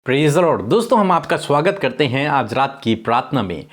Praise the Lord. दोस्तों, हम आपका स्वागत करते हैं आज रात की प्रार्थना में।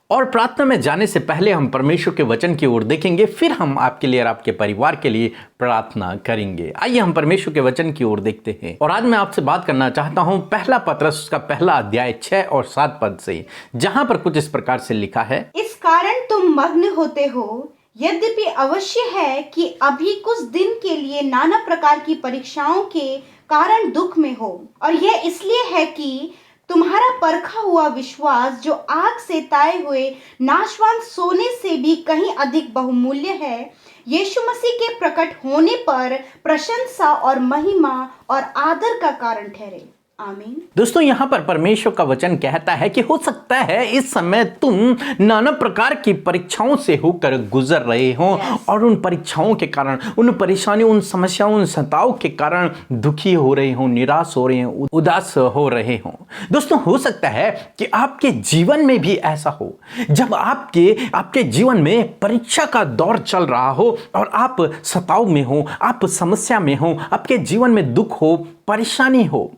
और प्रार्थना में जाने से पहले हम परमेश्वर के वचन की ओर देखेंगे, फिर हम आपके लिए और आपके परिवार के लिए प्रार्थना करेंगे। आइए हम परमेश्वर के वचन की ओर देखते हैं। और आज मैं आपसे बात करना चाहता हूं पहला पतरस का पहला अध्याय 6 और 7 पद से, जहां पर कुछ इस प्रकार से लिखा है। इस कारण तुम मग्न होते हो, यद्यपि अवश्य है कि अभी कुछ दिन के लिए नाना प्रकार की परीक्षाओं के कारण दुख में हो, और यह इसलिए है कि तुम्हारा परखा हुआ विश्वास, जो आग से ताए हुए नाशवान सोने से भी कहीं अधिक बहुमूल्य है, यीशु मसीह के प्रकट होने पर प्रशंसा और महिमा और आदर का कारण ठहरे। आमीन। दोस्तों, यहाँ पर परमेश्वर का वचन कहता है कि हो सकता है इस समय तुम नाना प्रकार की परीक्षाओं से होकर गुजर रहे हो, और उन परीक्षाओं के कारण, उन परेशानियों, उन समस्याओं, उन सताव के कारण दुखी हो रहे हो, निराश हो रहे हो, उदास हो रहे हो। दोस्तों, हो सकता है कि आपके जीवन में भी ऐसा हो, जब आपके जीवन में परीक्षा का दौर चल रहा हो और आप सताव में हो, आप समस्या में हो, आपके जीवन में दुख हो, परेशानी हो,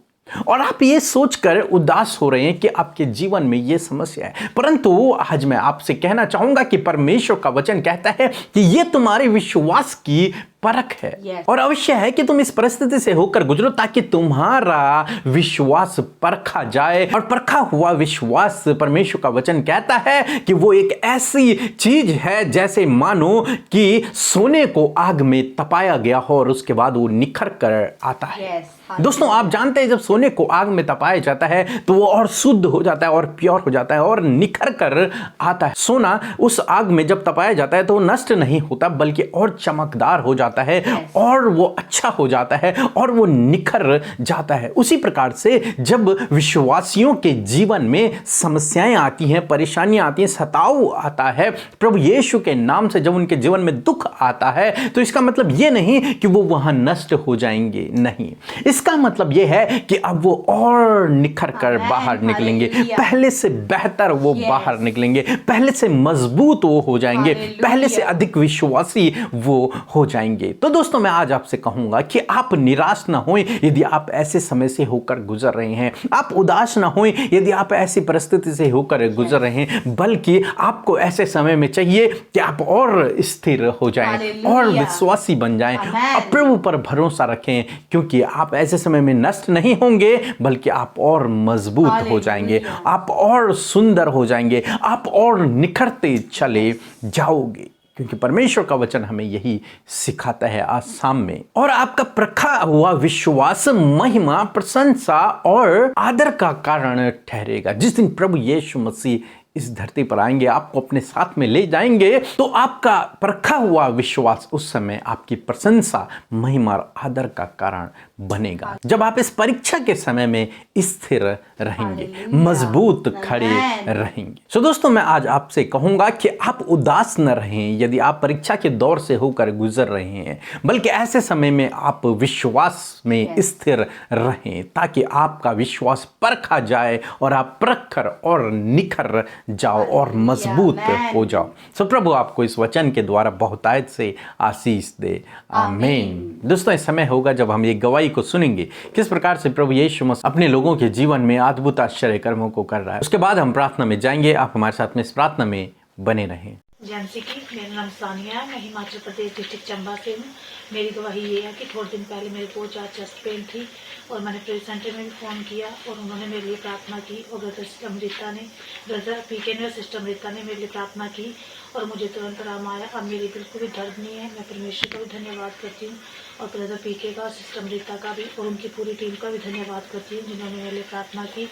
और आप ये सोचकर उदास हो रहे हैं कि आपके जीवन में ये समस्या है। परंतु आज मैं आपसे कहना चाहूंगा कि परमेश्वर का वचन कहता है कि ये तुम्हारे विश्वास की परख है। और अवश्य है कि तुम इस परिस्थिति से होकर गुजरो, ताकि तुम्हारा विश्वास परखा जाए। और परखा हुआ विश्वास, परमेश्वर का वचन कहता है कि वो एक ऐसी चीज है जैसे मानो कि सोने को आग में तपाया गया हो और उसके बाद वो निखर कर आता है। दोस्तों, आप जानते हैं जब सोने को आग में तपाया जाता है तो वो और शुद्ध हो जाता है और प्योर हो जाता है और निखर कर आता है। सोना उस आग में जब तपाया जाता है तो वो नष्ट नहीं होता, बल्कि और चमकदार हो जाता है और वो अच्छा हो जाता है और वो निखर जाता है। उसी प्रकार से जब विश्वासियों के जीवन में समस्याएं आती हैं, परेशानियां आती हैं, सताव आता है, प्रभु यीशु के नाम से जब उनके जीवन में दुख आता है, तो इसका मतलब ये नहीं कि वो वहां नष्ट हो जाएंगे, नहीं। इसका मतलब ये है कि अब वो और निखर कर बाहर निकलेंगे, पहले से बेहतर वो बाहर निकलेंगे, पहले से मजबूत वो हो जाएंगे, पहले से अधिक विश्वासी वो हो जाएंगे। तो दोस्तों, मैं आज आपसे कहूंगा कि आप निराश ना हों यदि आप ऐसे समय से होकर गुजर रहे हैं, आप उदास ना हों यदि आप ऐसी परिस्थिति से होकर गुजर रहे हैं, बल्कि आपको ऐसे समय में चाहिए कि आप और स्थिर हो जाएं और विश्वासी बन जाएं, आप प्रभु पर भरोसा रखें, क्योंकि आप ऐसे समय में नष्ट नहीं होंगे, बल्कि आप और मजबूत हो जाएंगे, आप और सुंदर हो जाएंगे, आप और निखरते चले जाओगे, क्योंकि परमेश्वर का वचन हमें यही सिखाता है आज शाम में। और आपका परखा हुआ विश्वास महिमा, प्रशंसा और आदर का कारण ठहरेगा। जिस दिन प्रभु यीशु मसीह इस धरती पर आएंगे, आपको अपने साथ में ले जाएंगे, तो आपका परखा हुआ विश्वास उस समय आपकी प्रशंसा, महिमा और आदर का कारण बनेगा। जब आप इस परीक्षा के समय में स्थिर रहेंगे, मजबूत खड़े रहेंगे। सो दोस्तों, मैं आज आपसे कहूंगा कि आप उदास न रहें यदि आप परीक्षा के दौर से होकर गुजर रहे हैं, बल्कि ऐसे समय में आप विश्वास में स्थिर रहें, ताकि आपका विश्वास परखा जाए और आप परख कर और निखर जाओ और मजबूत हो जाओ। सो प्रभु आपको इस वचन के द्वारा बहुतायत से आशीष दे। आमीन। दोस्तों, इस समय होगा जब हम ये गवाही को सुनेंगे किस प्रकार से प्रभु यीशु मसीह अपने लोगों के जीवन में अद्भुत आश्चर्य कर्मों को कर रहा है। उसके बाद हम प्रार्थना में जाएंगे। आप हमारे साथ में इस प्रार्थना में बने रहें। जैसे कि मेरा नाम सानिया है, मैं हिमाचल प्रदेश डिस्ट्रिक्ट चंबा से हूँ। मेरी गवाही ये है कि थोड़े दिन पहले मेरे को चेस्ट पेन थी और मैंने प्रेयर सेंटर में भी फ़ोन किया और उन्होंने मेरे लिए प्रार्थना की, और ब्रदर पीके ने और सिस्टर अमृता ने मेरे लिए प्रार्थना की और मुझे तुरंत आराम आया। अब मेरी बिल्कुल भी दर्द नहीं है। मैं परमेश्वर का भी धन्यवाद करती हूँ, और ब्रदर पीके का और सिस्टर अमृता का भी, और उनकी पूरी टीम का भी धन्यवाद करती हूँ जिन्होंने मेरे लिए प्रार्थना की।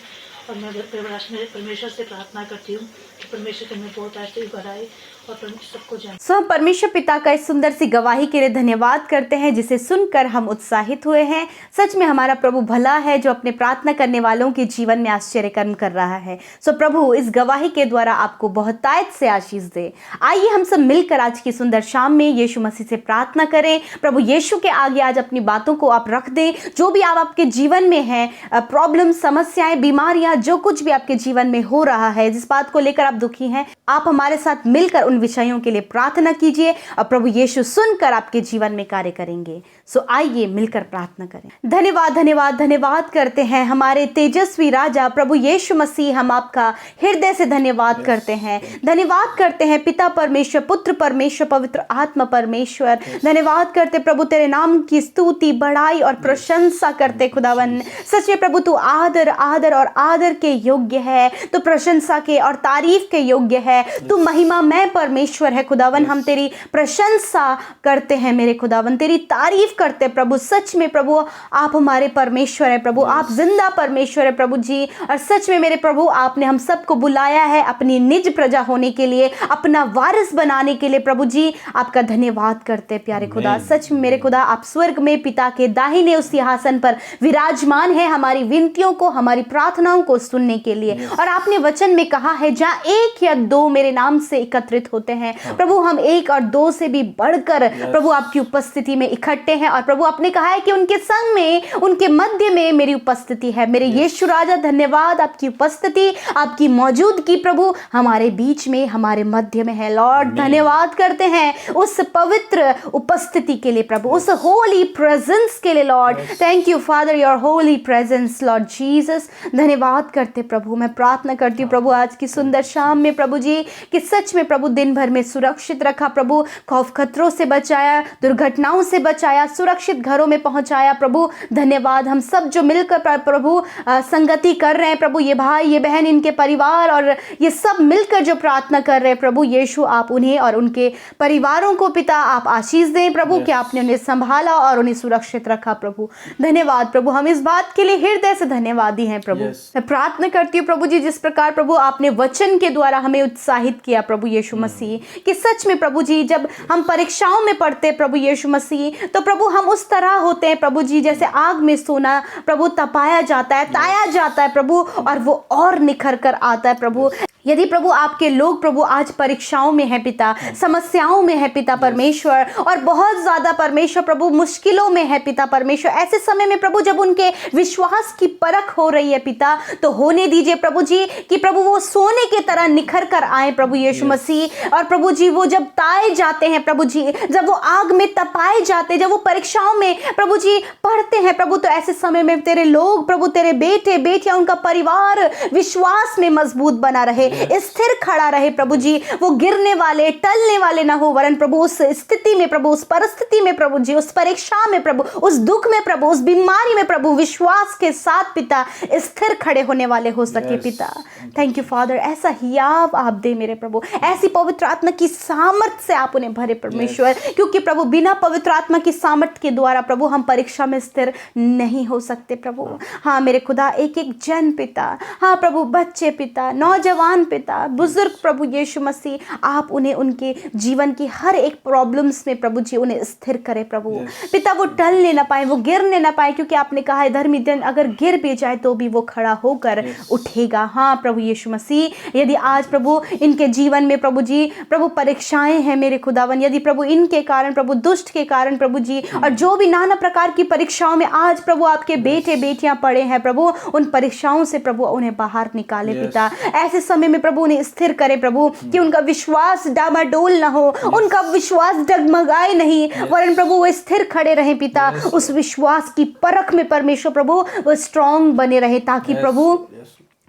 और मैं परमेश्वर से प्रार्थना करती हूँ कि परमेश्वर तुम्हें बहुत ऐसे बढ़ाए और सबको जाने। हम परमेश्वर पिता का इस सुंदर सी गवाही के लिए धन्यवाद करते हैं, जिसे सुनकर हम उत्साहित हुए हैं। सच में हमारा प्रभु भला है, जो अपने प्रार्थना करने वालों के जीवन में आश्चर्य कर्म कर रहा है। सो प्रभु इस गवाही के द्वारा आपको बहुतायत से आशीष दे। आइए हम सब मिलकर आज की सुंदर शाम में यीशु मसीह से प्रार्थना करें। प्रभु यीशु के आगे आज अपनी बातों को आप रख दें। जो भी आपके जीवन में है, प्रॉब्लम, समस्याएं, बीमारियां, जो कुछ भी आपके जीवन में हो रहा है, जिस बात को लेकर आप दुखी हैं, आप हमारे साथ मिलकर उन विषयों के लिए प्रार्थना कीजिए और प्रभु यीशु सुनकर आपके जीवन में कार्य करेंगे। सो आइए मिलकर प्रार्थना करें। धन्यवाद धन्यवाद धन्यवाद करते हैं हमारे तेजस्वी राजा प्रभु यीशु मसीह, हम आपका हृदय से धन्यवाद करते हैं। धन्यवाद करते हैं पिता परमेश्वर, पुत्र परमेश्वर, पवित्र आत्मा परमेश्वर। धन्यवाद करते प्रभु, तेरे नाम की स्तुति, बड़ाई और प्रशंसा करते खुदावन। सच में प्रभु तू आदर आदर और आदर के योग्य है, तो प्रशंसा के और तारीफ के योग्य है। तू महिमा में परमेश्वर है खुदावन। हम तेरी प्रशंसा करते हैं मेरे खुदावन, तेरी तारीफ करते हैं प्रभु। सच में प्रभु आप हमारे परमेश्वर है प्रभु, आप जिंदा परमेश्वर है प्रभु जी। और सच में मेरे प्रभु आपने हम सबको बुलाया है अपनी निज प्रजा होने के लिए, अपना वारिस बनाने के लिए प्रभु जी। आपका धन्यवाद करते हैं प्यारे खुदा। सच में मेरे खुदा आप स्वर्ग में पिता के दाहिने उस सिंहासन पर विराजमान है हमारी विनतियों को, हमारी प्रार्थनाओं को सुनने के लिए। और आपने वचन में कहा है जहाँ एक या दो मेरे नाम से एकत्रित होते हैं प्रभु, हम एक और दो से भी बढ़कर प्रभु आपकी उपस्थिति में इकट्ठे हैं। और प्रभु आपने कहा है कि उनके संग में, उनके मध्य में मेरी उपस्थिति है। मेरे यीशु राजा धन्यवाद, आपकी उपस्थिति, आपकी मौजूदगी प्रभु हमारे बीच में, हमारे मध्य में है लॉर्ड। धन्यवाद करते हैं उस पवित्र उपस्थिति के लिए प्रभु, उस होली प्रेजेंस के लिए Lord. Thank you father, your Holi presence Lord Jesus. धन्यवाद करते प्रभु। मैं प्रार्थना करती हूँ प्रभु आज की सुंदर शाम में प्रभु जी कि सच में प्रभु दिन भर में सुरक्षित रखा प्रभु, खौफ खतरों से बचाया, दुर्घटनाओं से बचाया, सुरक्षित घरों में पहुंचाया प्रभु। धन्यवाद। हम सब जो मिलकर प्रभु संगति कर रहे हैं प्रभु, ये भाई ये बहन, इनके परिवार और ये सब मिलकर जो प्रार्थना कर रहे हैं प्रभु यीशु, आप उन्हें और उनके परिवारों को पिता आप आशीष दें प्रभु कि आपने उन्हें संभाला और उन्हें सुरक्षित रखा प्रभु। धन्यवाद प्रभु, हम इस बात के लिए हृदय से धन्यवादी हैं प्रभु। मैं प्रार्थना करती हूँ प्रभु जी जिस प्रकार प्रभु आपने वचन के द्वारा हमें उत्साहित किया प्रभु यीशु मसीह, कि सच में प्रभु जी जब हम परीक्षाओं में पढ़ते प्रभु यीशु मसीह तो प्रभु हम उस तरह होते हैं प्रभु जी जैसे आग में सोना प्रभु तपाया जाता है, ताया जाता है प्रभु, और वो और निखर कर आता है प्रभु। यदि प्रभु आपके लोग प्रभु आज परीक्षाओं में है पिता, समस्याओं में है पिता परमेश्वर, और बहुत ज्यादा परमेश्वर प्रभु मुश्किलों में है पिता परमेश्वर, ऐसे समय में प्रभु जब उनके विश्वास की परख हो रही है पिता, तो होने दीजिए प्रभु जी कि प्रभु वो सोने की तरह निखर कर आए प्रभु यीशु मसीह। और प्रभु जी वो जब ताए जाते हैं प्रभु जी, जब वो आग में तपाए जाते हैं, जब वो परीक्षाओं में प्रभु जी पढ़ते हैं प्रभु, तो ऐसे समय में तेरे लोग प्रभु, तेरे बेटे बेटियां, उनका परिवार विश्वास में मजबूत बना रहे, स्थिर खड़ा रहे प्रभु जी। वो गिरने वाले टलने वाले ना हो, वरन प्रभु उस स्थिति में प्रभु, उस परिस्थिति में प्रभु जी, उस परीक्षा में प्रभु, उस दुख में प्रभु, उस बीमारी में प्रभु विश्वास के साथ पिता स्थिर खड़े होने वाले हो सके पिता। Thank you father. ऐसा हियाव आप दे मेरे प्रभु, ऐसी पवित्र आत्मा की सामर्थ से आप उन्हें भरे परमेश्वर, क्योंकि प्रभु बिना पवित्र आत्मा की सामर्थ के द्वारा प्रभु हम परीक्षा में स्थिर नहीं हो सकते प्रभु। हाँ मेरे खुदा, एक एक जन पिता, हाँ प्रभु बच्चे पिता, नौजवान पिता, बुजुर्ग प्रभु यीशु मसीह, आप उन्हें उनके जीवन की हर एक प्रॉब्लम्स में प्रभु जी उन्हें स्थिर करे प्रभु पिता। वो टलने ना पाए, वो गिरने ना पाए, क्योंकि आपने कहा है धर्मी जन अगर गिर भी जाए तो भी वो खड़ा होकर उठेगा। हाँ प्रभु यीशु मसीह, यदि आज प्रभु इनके जीवन में प्रभु जी प्रभु परीक्षाएं हैं मेरे खुदावन, यदि प्रभु इनके कारण प्रभु, दुष्ट के कारण प्रभु जी, और जो भी नाना प्रकार की परीक्षाओं में आज प्रभु आपके बेटे बेटियां पड़े हैं प्रभु, उन परीक्षाओं से प्रभु उन्हें बाहर निकाले पिता। ऐसे समय में प्रभु उन्हें स्थिर करे प्रभु, कि उनका विश्वास डामाडोल ना हो, उनका विश्वास डगमगाए नहीं, वरन प्रभु वो स्थिर खड़े रहे पिता। उस विश्वास की परख में परमेश्वर प्रभु वो स्ट्रांग बने रहे, ताकि प्रभु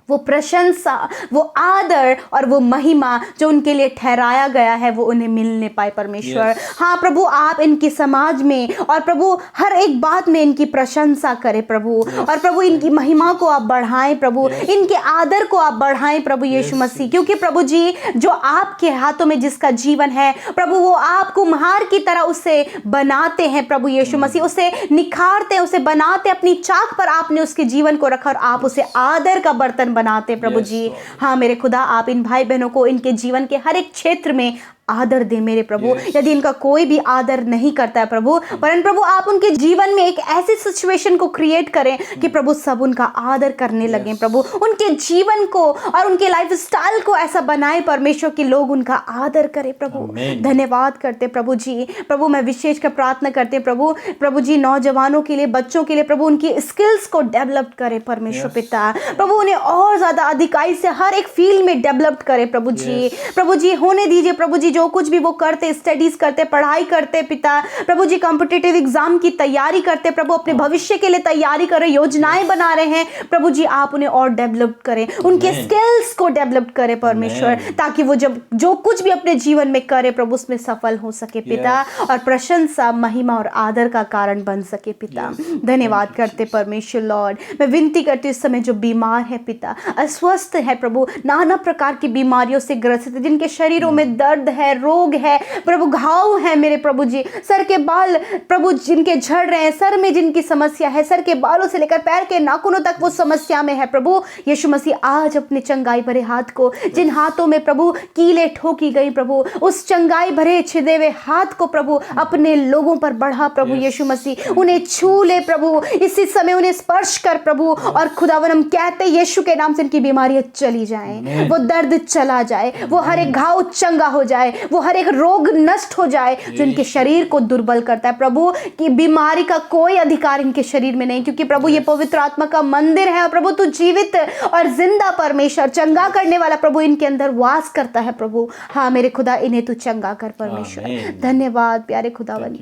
वो प्रशंसा, वो आदर और वो महिमा जो उनके लिए ठहराया गया है वो उन्हें मिलने पाए परमेश्वर। हाँ प्रभु, आप इनके समाज में और प्रभु हर एक बात में इनकी प्रशंसा करें प्रभु, और प्रभु इनकी महिमा को आप बढ़ाएं प्रभु, इनके आदर को आप बढ़ाएं प्रभु यीशु मसीह, क्योंकि प्रभु जी जो आपके हाथों में जिसका जीवन है प्रभु, वो आप कुम्हार की तरह उसे बनाते हैं प्रभु यीशु मसीह, उसे निखारते हैं, उसे बनाते, अपनी चाक पर आपने उसके जीवन को रखा और आप उसे आदर का बर्तन बनाते प्रभु जी। हाँ मेरे खुदा, आप इन भाई बहनों को इनके जीवन के हर एक क्षेत्र में आदर दे मेरे प्रभु। यदि इनका कोई भी आदर नहीं करता है प्रभु, परंतु प्रभु आप उनके जीवन में एक ऐसी सिचुएशन को क्रिएट करें कि प्रभु सब उनका आदर करने लगे प्रभु, उनके जीवन को और उनके लाइफ स्टाइल को ऐसा बनाए परमेश्वर कि लोग उनका आदर करें प्रभु। धन्यवाद करते प्रभु जी। प्रभु मैं विशेष कर प्रार्थना करते प्रभु जी नौजवानों के लिए, बच्चों के लिए प्रभु उनकी स्किल्स को डेवलप करे परमेश्वर पिता। प्रभु उन्हें और ज्यादा अधिकाई से हर एक फील्ड में डेवलप करे प्रभु जी। प्रभु जी होने दीजिए प्रभु जी, जो कुछ भी वो करते, स्टडीज करते, पढ़ाई करते पिता, प्रभु जी कॉम्पिटिटिव एग्जाम की तैयारी करते प्रभु, अपने भविष्य के लिए तैयारी कर रहे, योजनाएं बना रहे हैं प्रभु जी, आप उन्हें और डेवलप करें, उनके स्किल्स को डेवलप करें परमेश्वर, ताकि वो जब जो कुछ भी अपने जीवन में करे प्रभु उसमें सफल हो सके पिता, और प्रशंसा, महिमा और आदर का कारण बन सके पिता। धन्यवाद करते परमेश्वर लॉर्ड। मैं विनती करती हूँ इस समय जो बीमार है पिता, अस्वस्थ है प्रभु, नाना प्रकार की बीमारियों से ग्रसित है, जिनके शरीरों में दर्द है, रोग है प्रभु, घाव है मेरे प्रभु जी, सर के बाल प्रभु जिनके झड़ रहे हैं, सर में जिनकी समस्या है, सर के बालों से लेकर पैर के नाखूनों तक वो समस्या में है प्रभु, यीशु मसीह आज अपने चंगाई भरे हाथ को, जिन हाथों में प्रभु कीले ठोकी गई प्रभु, उस चंगाई भरे छिदे हुए हाथ को प्रभु अपने लोगों पर बढ़ा प्रभु यीशु मसीह, उन्हें छू ले प्रभु, इसी समय उन्हें स्पर्श कर प्रभु, और खुदावन हम कहते यीशु के नाम से इनकी बीमारियां चली जाएं, वो दर्द चला जाए, वो हर एक घाव चंगा हो जाए, वो हर एक रोग नष्ट हो जाए जो इनके शरीर को दुर्बल करता है प्रभु, कि बीमारी का कोई अधिकार इनके शरीर में नहीं, क्योंकि प्रभु ये पवित्र आत्मा का मंदिर है, और प्रभु तू जीवित और जिंदा परमेश्वर, चंगा करने वाला प्रभु इनके अंदर वास करता है प्रभु। हाँ मेरे खुदा, इन्हें तू चंगा कर परमेश्वर। धन्यवाद प्यारे खुदावन।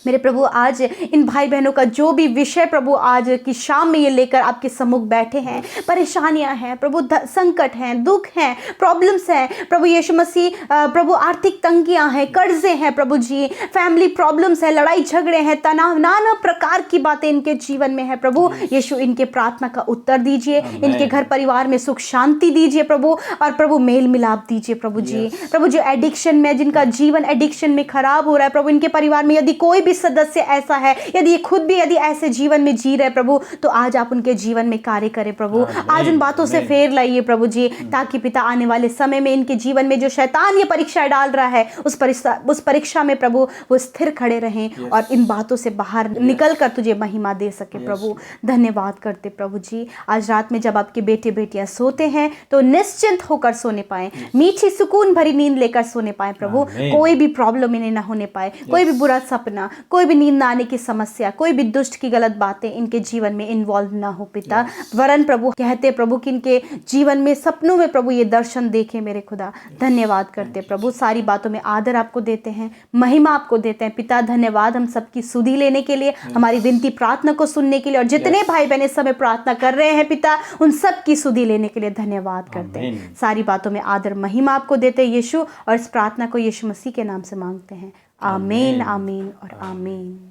मेरे प्रभु आज इन भाई बहनों का जो भी विषय प्रभु आज की शाम में ये लेकर आपके सम्मुख बैठे हैं, परेशानियां हैं प्रभु, संकट हैं, दुख हैं, प्रॉब्लम्स हैं प्रभु यीशु मसीह, प्रभु आर्थिक तंगियां हैं, कर्जे हैं प्रभु जी, फैमिली प्रॉब्लम्स है, लड़ाई झगड़े हैं, तनाव, नाना प्रकार की बातें इनके जीवन में है प्रभु यीशु, इनके प्रार्थना का उत्तर दीजिए, इनके घर परिवार में सुख शांति दीजिए प्रभु, और प्रभु मेल मिलाप दीजिए प्रभु जी। प्रभु जो एडिक्शन में, जिनका जीवन एडिक्शन में खराब हो रहा है प्रभु, इनके परिवार में यदि कोई भी सदस्य ऐसा है, यदि ये खुद भी यदि ऐसे जीवन में जी रहे प्रभु, तो आज आप उनके जीवन में कार्य करें प्रभु, आज उन बातों से फेर लाइए प्रभु जी, ताकि पिता आने वाले समय में इनके जीवन में जो शैतान ये परीक्षा डाल रहा है, उस परीक्षा में प्रभु वो स्थिर खड़े रहें और इन बातों से बाहर निकल कर तुझे महिमा दे सके प्रभु। धन्यवाद करते प्रभु जी, आज रात में जब आपके बेटे बेटियां सोते हैं तो निश्चिंत होकर सोने पाए, मीठी सुकून भरी नींद लेकर सोने पाए प्रभु, कोई भी प्रॉब्लम इन्हें ना होने पाए, कोई भी बुरा सपना, कोई भी नींद ना आने की समस्या, कोई भी दुष्ट की गलत बातें इनके जीवन में इन्वॉल्व ना हो पिता। वरन प्रभु कहते प्रभु कि इनके जीवन में सपनों में प्रभु ये दर्शन देखे मेरे खुदा। धन्यवाद करते प्रभु, सारी बातों में आदर आपको देते हैं, महिमा आपको देते हैं पिता। धन्यवाद हम सबकी सुधि लेने के लिए, हमारी विनती प्रार्थना को सुनने के लिए, और जितने भाई बहन इस समय प्रार्थना कर रहे हैं पिता, उन सब की सुधि लेने के लिए धन्यवाद करते हैं। सारी बातों में आदर महिमा आपको देते हैं यीशु, और इस प्रार्थना को यीशु मसीह के नाम से मांगते हैं। आमीन, आमीन और आमीन।